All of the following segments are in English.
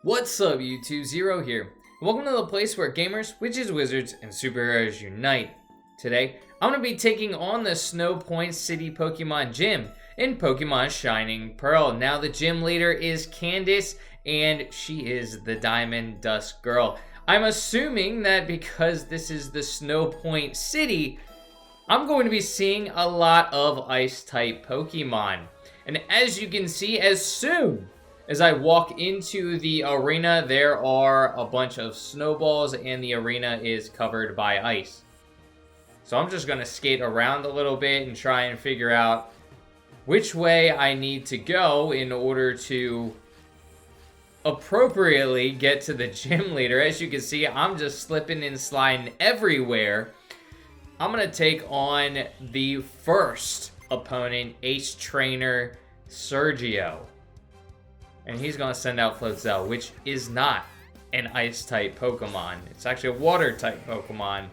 What's up YouTube, Zero here. Welcome to the place where gamers, witches, wizards, and superheroes unite. Today, I'm going to be taking on the Snowpoint City Pokemon Gym in Pokemon Shining Pearl. Now the gym leader is Candace, and she is the Diamond Dust Girl. I'm assuming that because this is the Snowpoint City, I'm going to be seeing a lot of Ice-type Pokemon. And as you can see, as soon as I walk into the arena, there are a bunch of snowballs and the arena is covered by ice. So I'm just going to skate around a little bit and try and figure out which way I need to go in order to appropriately get to the gym leader. As you can see, I'm just slipping and sliding everywhere. I'm going to take on the first opponent, Ace Trainer Sergio. And he's going to send out Floatzel, which is not an Ice-type Pokemon. It's actually a Water-type Pokemon.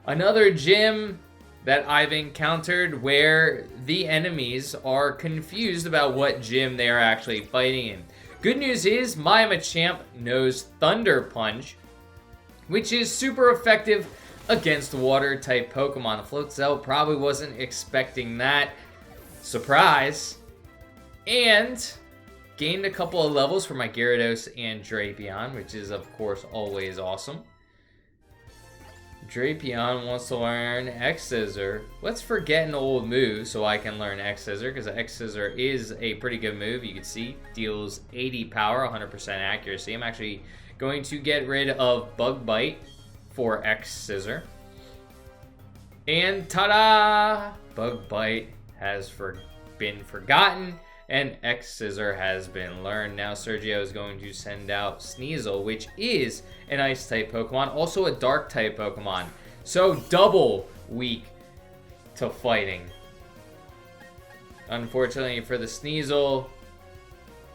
Another gym that I've encountered where the enemies are confused about what gym they are actually fighting in. Good news is, my Machamp knows Thunder Punch, which is super effective against Water-type Pokemon. Floatzel probably wasn't expecting that. Surprise! And gained a couple of levels for my Gyarados and Drapion, which is, of course, always awesome. Drapion wants to learn X-Scissor. Let's forget an old move so I can learn X-Scissor, because X-Scissor is a pretty good move. You can see, deals 80 power, 100% accuracy. I'm actually going to get rid of Bug Bite for X-Scissor. And ta-da! Bug Bite has been forgotten. And X-Scissor has been learned. Now Sergio is going to send out Sneasel, which is an Ice-type Pokemon, also a Dark-type Pokemon. So double weak to fighting. Unfortunately for the Sneasel,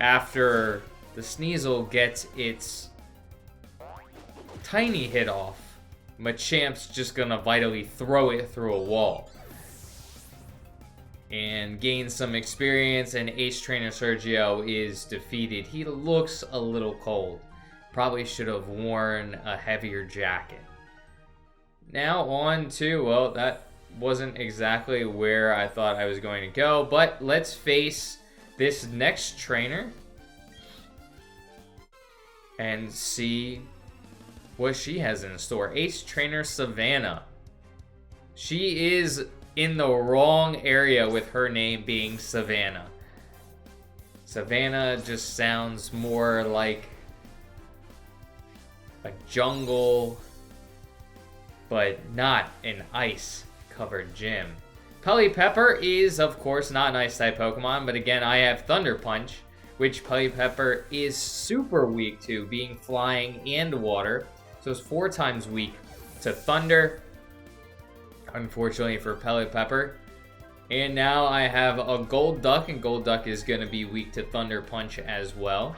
after the Sneasel gets its tiny hit off, Machamp's just gonna vitally throw it through a wall and gain some experience, and Ace Trainer Sergio is defeated. He looks a little cold. Probably should have worn a heavier jacket. Now on to, well, that wasn't exactly where I thought I was going to go, but let's face this next trainer and see what she has in store. Ace Trainer Savannah. She is in the wrong area with her name being Savannah. Savannah just sounds more like a jungle, but not an ice-covered gym. Pelipepper is, of course, not an Ice-type Pokemon, but again, I have Thunder Punch, which Pelipepper is super weak to, being flying and water. So it's 4 times weak to Thunder, unfortunately for Pelipepper. And now I have a Gold Duck, and Gold Duck is going to be weak to Thunder Punch as well.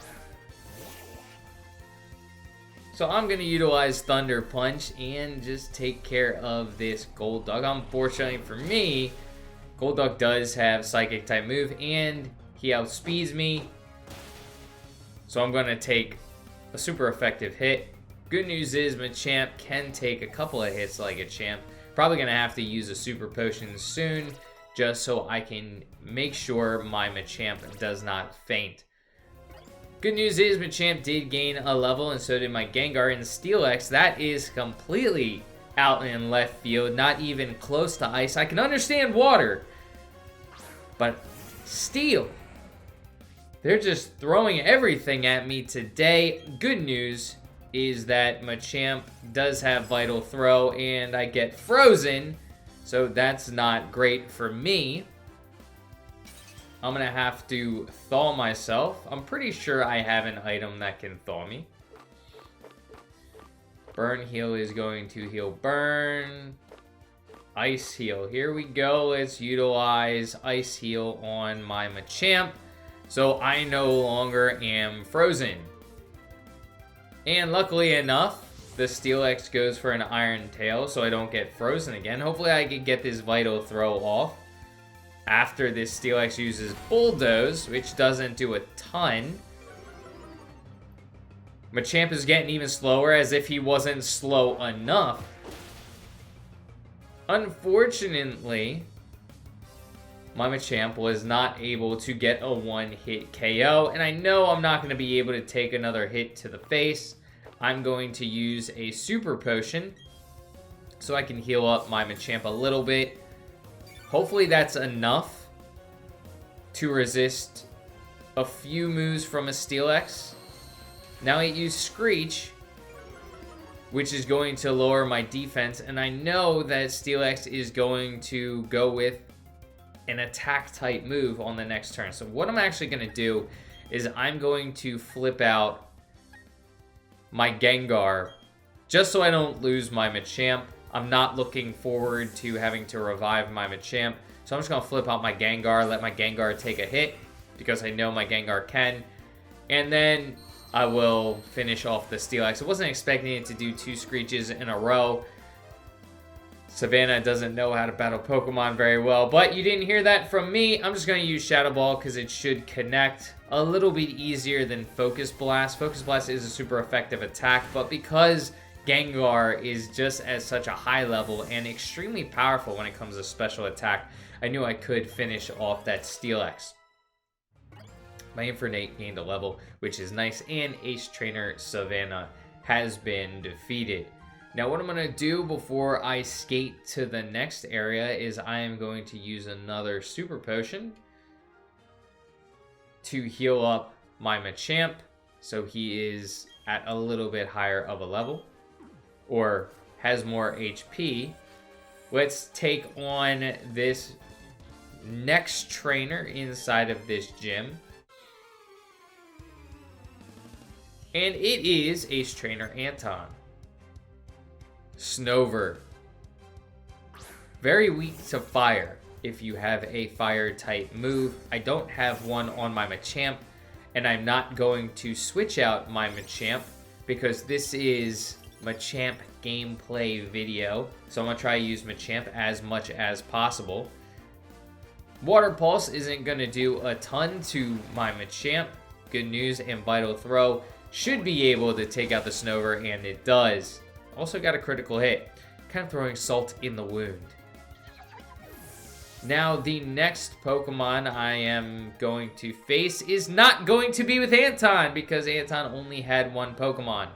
So I'm going to utilize Thunder Punch and just take care of this Gold Duck. Unfortunately for me, Gold Duck does have Psychic type move, and he outspeeds me. So I'm going to take a super effective hit. Good news is Machamp can take a couple of hits like a champ. Probably going to have to use a super potion soon, just so I can make sure my Machamp does not faint. Good news is Machamp did gain a level, and so did my Gengar and Steelix. That is completely out in left field, not even close to ice. I can understand water, but Steel. They're just throwing everything at me today. Good news is that Machamp does have Vital Throw, and I get frozen, so that's not great for me. I'm gonna have to thaw myself. I'm pretty sure I have an item that can thaw me. Burn Heal is going to heal Burn. Ice Heal, here we go. Let's utilize Ice Heal on my Machamp, so I no longer am frozen. And luckily enough, the Steelix goes for an Iron Tail, so I don't get frozen again. Hopefully I can get this Vital Throw off after this Steelix uses Bulldoze, which doesn't do a ton. Machamp is getting even slower, as if he wasn't slow enough. Unfortunately, my Machamp was not able to get a one-hit KO, and I know I'm not going to be able to take another hit to the face. I'm going to use a Super Potion so I can heal up my Machamp a little bit. Hopefully that's enough to resist a few moves from a Steelix. Now I use Screech, which is going to lower my defense, and I know that Steelix is going to go with an attack type move on the next turn. So what I'm actually going to do is I'm going to flip out my Gengar just so I don't lose my Machamp. I'm not looking forward to having to revive my Machamp. So I'm just going to flip out my Gengar, let my Gengar take a hit because I know my Gengar can. And then I will finish off the Steelix. I wasn't expecting it to do 2 Screeches in a row. Savannah doesn't know how to battle Pokemon very well, but you didn't hear that from me. I'm just going to use Shadow Ball because it should connect a little bit easier than Focus Blast. Focus Blast is a super effective attack, but because Gengar is just at such a high level and extremely powerful when it comes to special attack, I knew I could finish off that Steelix. My Infernape gained a level, which is nice, and Ace Trainer Savannah has been defeated. Now what I'm going to do before I skate to the next area is I am going to use another Super Potion to heal up my Machamp so he is at a little bit higher of a level, or has more HP. Let's take on this next trainer inside of this gym. And it is Ace Trainer Anton. Snover. Very weak to fire if you have a fire type move. I don't have one on my Machamp, and I'm not going to switch out my Machamp because this is Machamp gameplay video. So I'm going to try to use Machamp as much as possible. Water Pulse isn't going to do a ton to my Machamp. Good news, and Vital Throw should be able to take out the Snover, and it does. Also got a critical hit. Kind of throwing salt in the wound. Now, the next Pokemon I am going to face is not going to be with Anton, because Anton only had one Pokemon.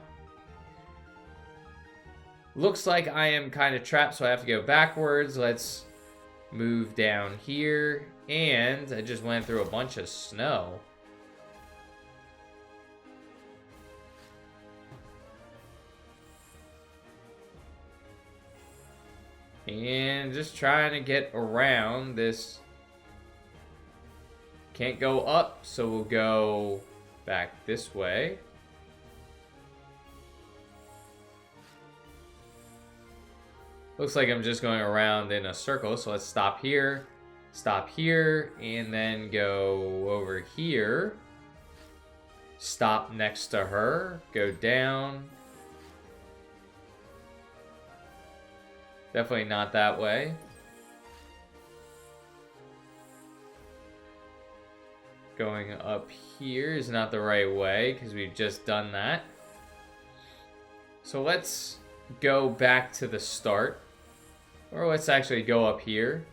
Looks like I am kind of trapped, so I have to go backwards. Let's move down here. And I just went through a bunch of snow. And just trying to get around this. Can't go up, so we'll go back this way. Looks like I'm just going around in a circle, so let's stop here, and then go over here. Stop next to her, go down. Definitely not that way. Going up here is not the right way because we've just done that. So let's go back to the start. Or let's actually go up here.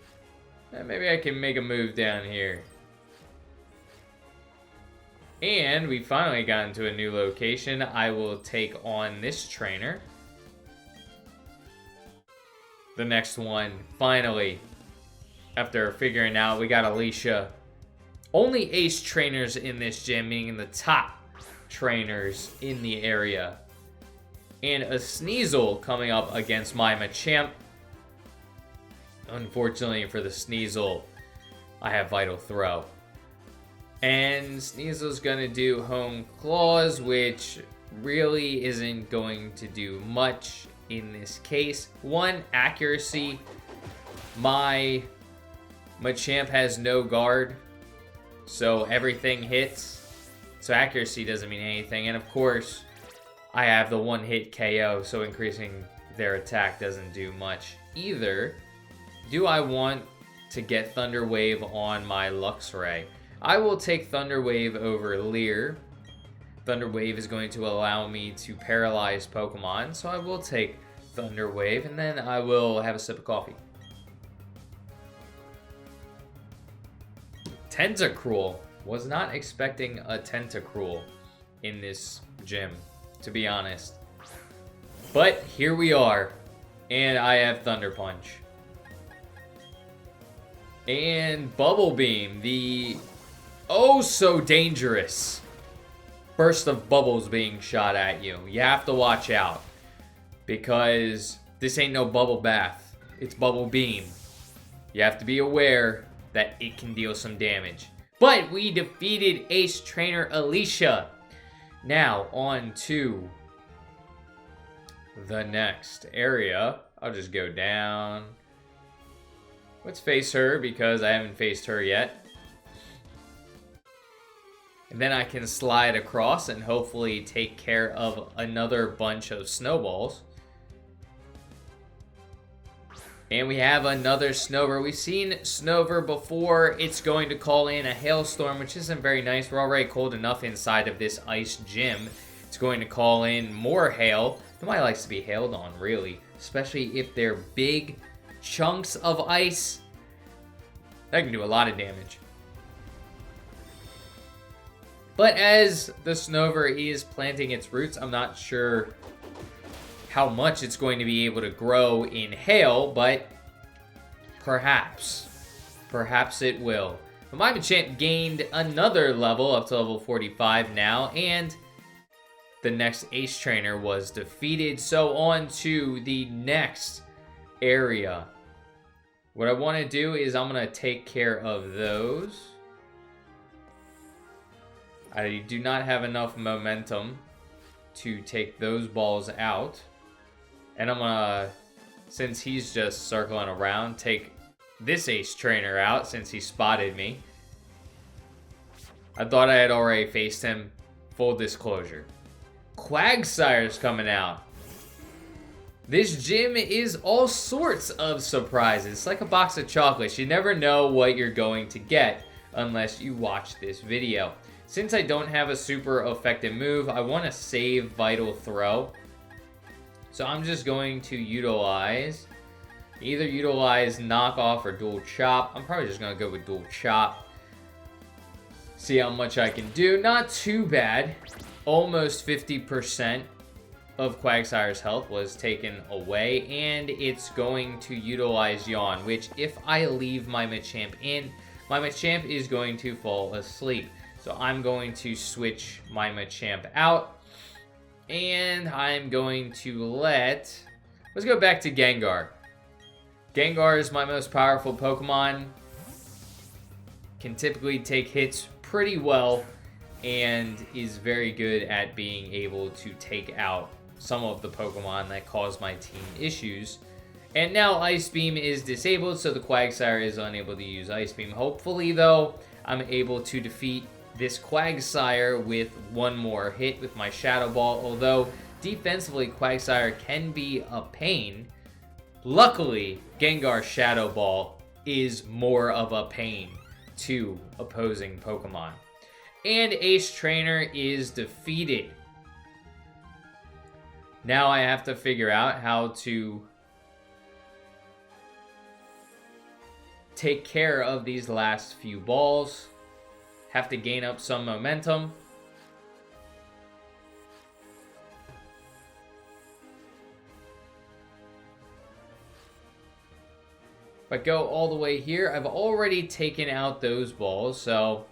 And maybe I can make a move down here. And we finally got into a new location. I will take on this trainer. The next one, finally, after figuring out we got Alicia. Only ace trainers in this gym, meaning the top trainers in the area. And a Sneasel coming up against my Machamp. Unfortunately for the Sneasel, I have Vital Throw. And Sneasel's gonna do Home Claws, which really isn't going to do much in this case. One, accuracy. My Machamp has no guard, so everything hits. So accuracy doesn't mean anything. And of course, I have the one-hit KO, so increasing their attack doesn't do much either. Do I want to get Thunder Wave on my Luxray? I will take Thunder Wave over Leer. Thunder Wave is going to allow me to paralyze Pokemon, so I will take Thunder Wave, and then I will have a sip of coffee. Tentacruel. Was not expecting a Tentacruel in this gym, to be honest. But here we are, and I have Thunder Punch. And Bubble Beam, the oh so dangerous burst of bubbles being shot at you. You have to watch out, because this ain't no bubble bath, it's Bubble Beam. You have to be aware that it can deal some damage. But we defeated Ace Trainer Alicia. Now on to the next area. I'll just go down. Let's face her, because I haven't faced her yet. And then I can slide across and hopefully take care of another bunch of snowballs. And we have another Snover. We've seen Snover before. It's going to call in a hailstorm, which isn't very nice. We're already cold enough inside of this ice gym. It's going to call in more hail. Nobody likes to be hailed on, really. Especially if they're big chunks of ice. That can do a lot of damage. But as the Snover is planting its roots, I'm not sure how much it's going to be able to grow in hail, but perhaps it will. But my Machamp gained another level up to level 45 now, and the next Ace Trainer was defeated. So on to the next area. What I want to do is I'm going to take care of those. I do not have enough momentum to take those balls out. And I'm gonna, since he's just circling around, take this Ace Trainer out since he spotted me. I thought I had already faced him. Full disclosure. Quagsire's coming out. This gym is all sorts of surprises. It's like a box of chocolates. You never know what you're going to get unless you watch this video. Since I don't have a super effective move, I want to save Vital Throw. So I'm just going to either utilize Knockoff or Dual Chop. I'm probably just going to go with Dual Chop. See how much I can do. Not too bad. Almost 50% of Quagsire's health was taken away. And it's going to utilize Yawn, which if I leave my Machamp in, my Machamp is going to fall asleep. So I'm going to switch my Machamp out. And I'm going to let's go back to Gengar. Gengar is my most powerful Pokemon. Can typically take hits pretty well. And is very good at being able to take out some of the Pokemon that cause my team issues. And now Ice Beam is disabled, so the Quagsire is unable to use Ice Beam. Hopefully, though, I'm able to defeat this Quagsire with one more hit with my Shadow Ball, although defensively Quagsire can be a pain. Luckily, Gengar's Shadow Ball is more of a pain to opposing Pokemon. And Ace Trainer is defeated. Now I have to figure out how to take care of these last few balls. Have to gain up some momentum. If I go all the way here, I've already taken out those balls, so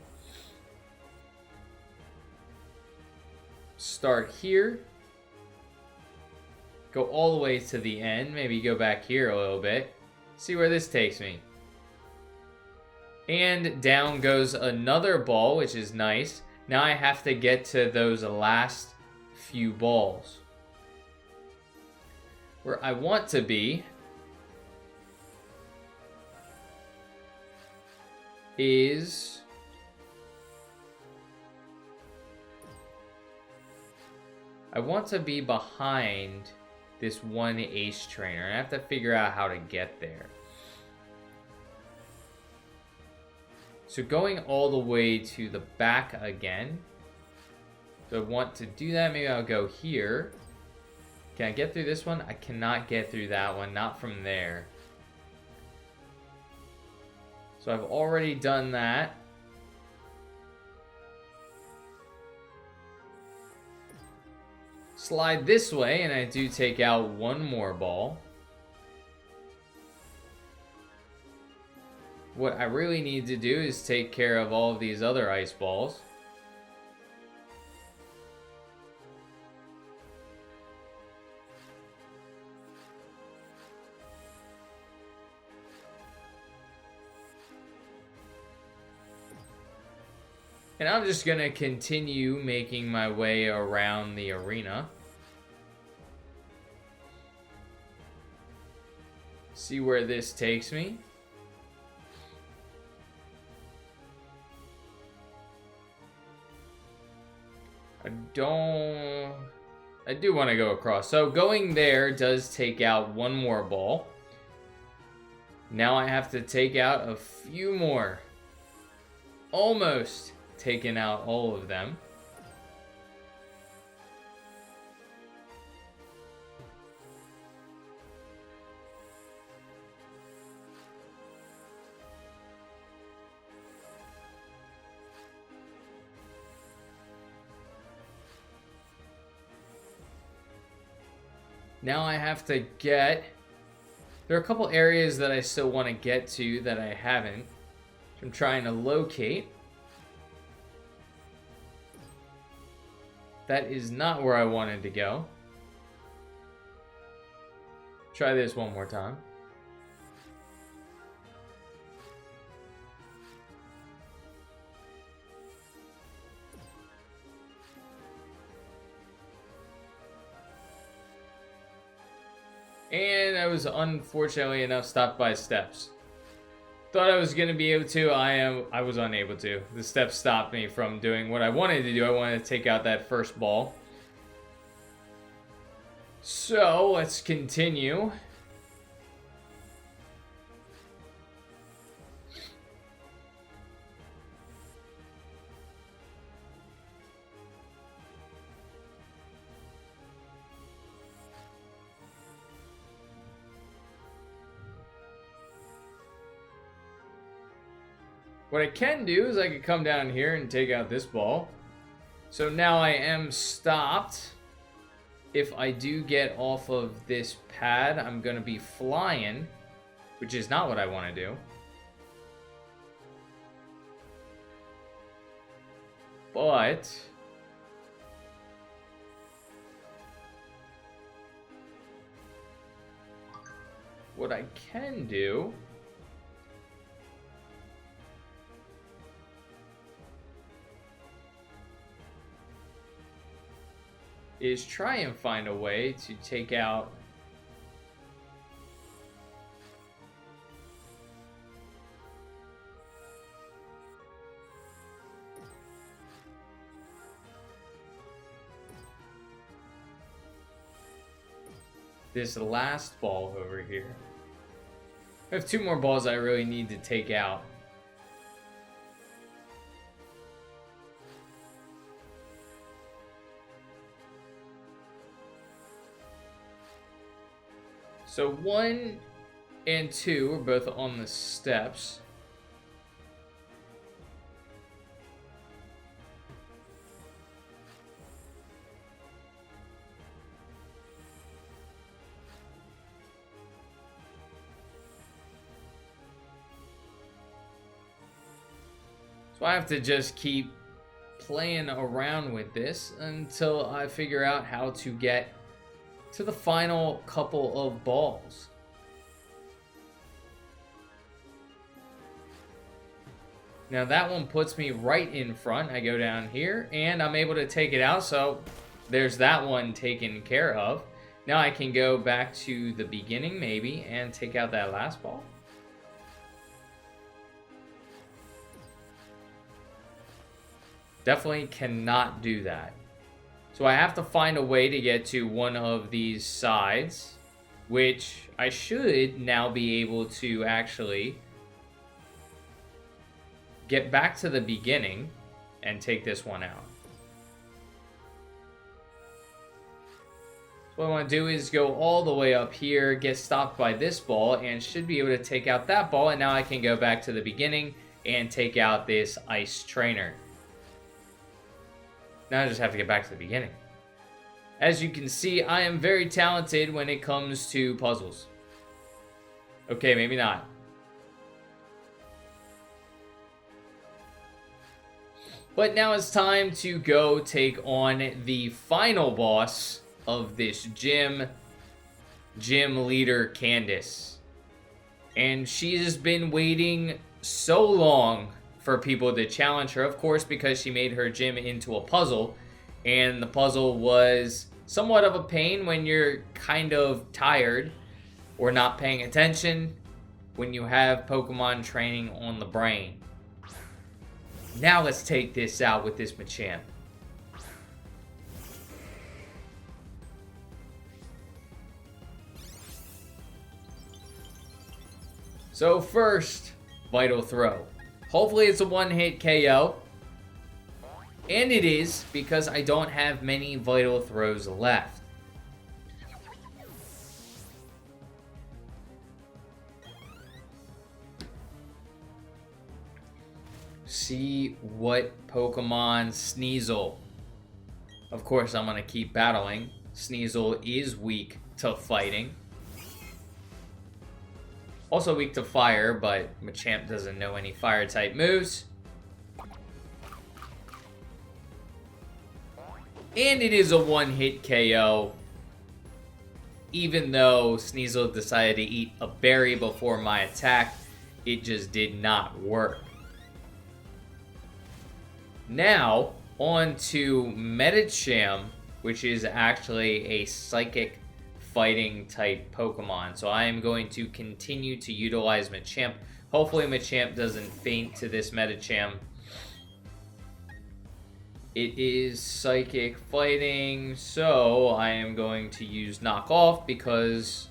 start here. Go all the way to the end. Maybe go back here a little bit. See where this takes me. And down goes another ball, which is nice. Now I have to get to those last few balls. Where I want to be is I want to be behind this one Ace Trainer. I have to figure out how to get there. So going all the way to the back again. So I want to do that. Maybe I'll go here. Can I get through this one? I cannot get through that one. Not from there. So I've already done that. Slide this way, and I do take out one more ball. What I really need to do is take care of all of these other ice balls. And I'm just going to continue making my way around the arena. See where this takes me. I do want to go across. So going there does take out one more ball. Now I have to take out a few more. Almost taken out all of them. Now I have to get... There are a couple areas that I still want to get to that I haven't. Which I'm trying to locate. That is not where I wanted to go. Try this one more time. And I was unfortunately enough stopped by steps. Thought I was going to be able to. I was unable to. The steps stopped me from doing what I wanted to do. I wanted to take out that first ball. So let's continue. What I can do is I can come down here and take out this ball. So now I am stopped. If I do get off of this pad, I'm going to be flying, which is not what I want to do. But what I can do is try and find a way to take out this last ball over here. I have two more balls I really need to take out. So 1 and 2 are both on the steps. So I have to just keep playing around with this until I figure out how to get to the final couple of balls. Now that one puts me right in front. I go down here and I'm able to take it out. So there's that one taken care of. Now I can go back to the beginning maybe and take out that last ball. Definitely cannot do that. So I have to find a way to get to one of these sides, which I should now be able to actually get back to the beginning and take this one out. What I want to do is go all the way up here, get stopped by this ball, and should be able to take out that ball. And now I can go back to the beginning and take out this ice trainer. Now I just have to get back to the beginning. As you can see, I am very talented when it comes to puzzles. Okay, maybe not. But now it's time to go take on the final boss of this gym leader, Candace. And she has been waiting so long for people to challenge her, of course, because she made her gym into a puzzle. And the puzzle was somewhat of a pain when you're kind of tired or not paying attention when you have Pokemon training on the brain. Now let's take this out with this Machamp. So first, Vital Throw. Hopefully it's a one-hit KO. And it is, because I don't have many Vital Throws left. See what Pokemon Sneasel. Of course, I'm going to keep battling. Sneasel is weak to fighting. Also weak to fire, but Machamp doesn't know any fire type moves. And it is a one-hit KO. Even though Sneasel decided to eat a berry before my attack, it just did not work. Now, on to Medicham, which is actually a psychic fighting type Pokemon. So I am going to continue to utilize Machamp. Hopefully Machamp doesn't faint to this Medicham. It is psychic fighting, so I am going to use Knock Off because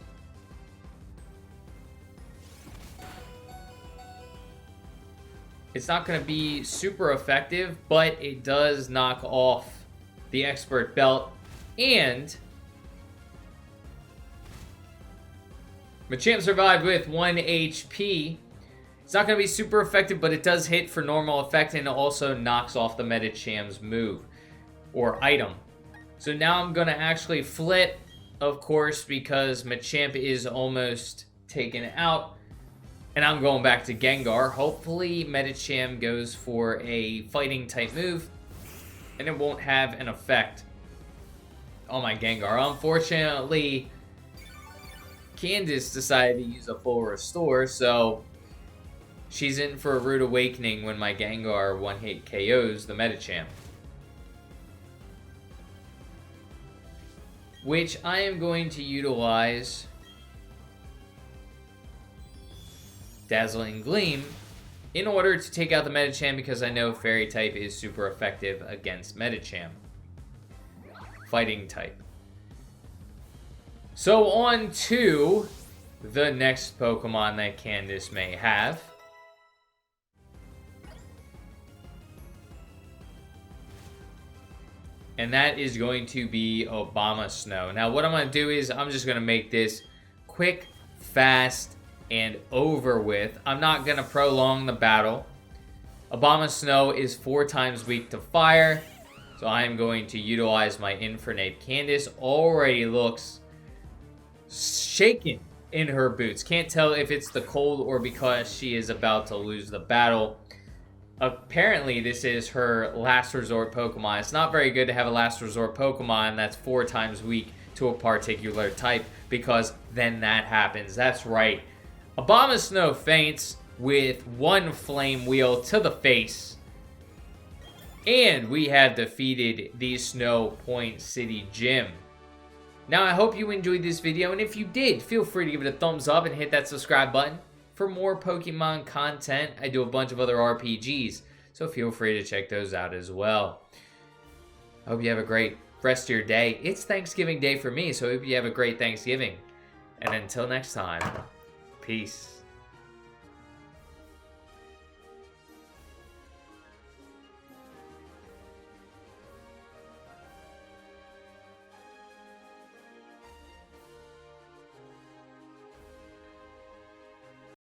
it's not going to be super effective, but it does knock off the Expert Belt. And Machamp survived with 1 HP. It's not going to be super effective, but it does hit for normal effect, and it also knocks off the Medicham's move or item. So now I'm going to actually flip, of course, because Machamp is almost taken out. And I'm going back to Gengar. Hopefully Medicham goes for a fighting type move, and it won't have an effect on my Gengar. Unfortunately, Candace decided to use a full restore, so she's in for a rude awakening when my Gengar one-hit KOs the Medicham. Which I am going to utilize Dazzling Gleam in order to take out the Medicham, because I know Fairy type is super effective against Medicham. Fighting type. So on to the next Pokemon that Candace may have. And that is going to be Obama Snow. Now what I'm going to do is I'm just going to make this quick, fast, and over with. I'm not going to prolong the battle. Obama Snow is 4 times weak to fire. So I am going to utilize my Infernape. Candace already looks shaken in her boots. Can't tell if it's the cold or because she is about to lose the battle. Apparently, this is her last resort Pokemon. It's not very good to have a last resort Pokemon that's 4 times weak to a particular type, because then that happens. That's right. Obama Snow faints with 1 Flame Wheel to the face. And we have defeated the Snowpoint City Gym. Now, I hope you enjoyed this video, and if you did, feel free to give it a thumbs up and hit that subscribe button. For more Pokemon content, I do a bunch of other RPGs, so feel free to check those out as well. I hope you have a great rest of your day. It's Thanksgiving Day for me, so I hope you have a great Thanksgiving. And until next time, peace.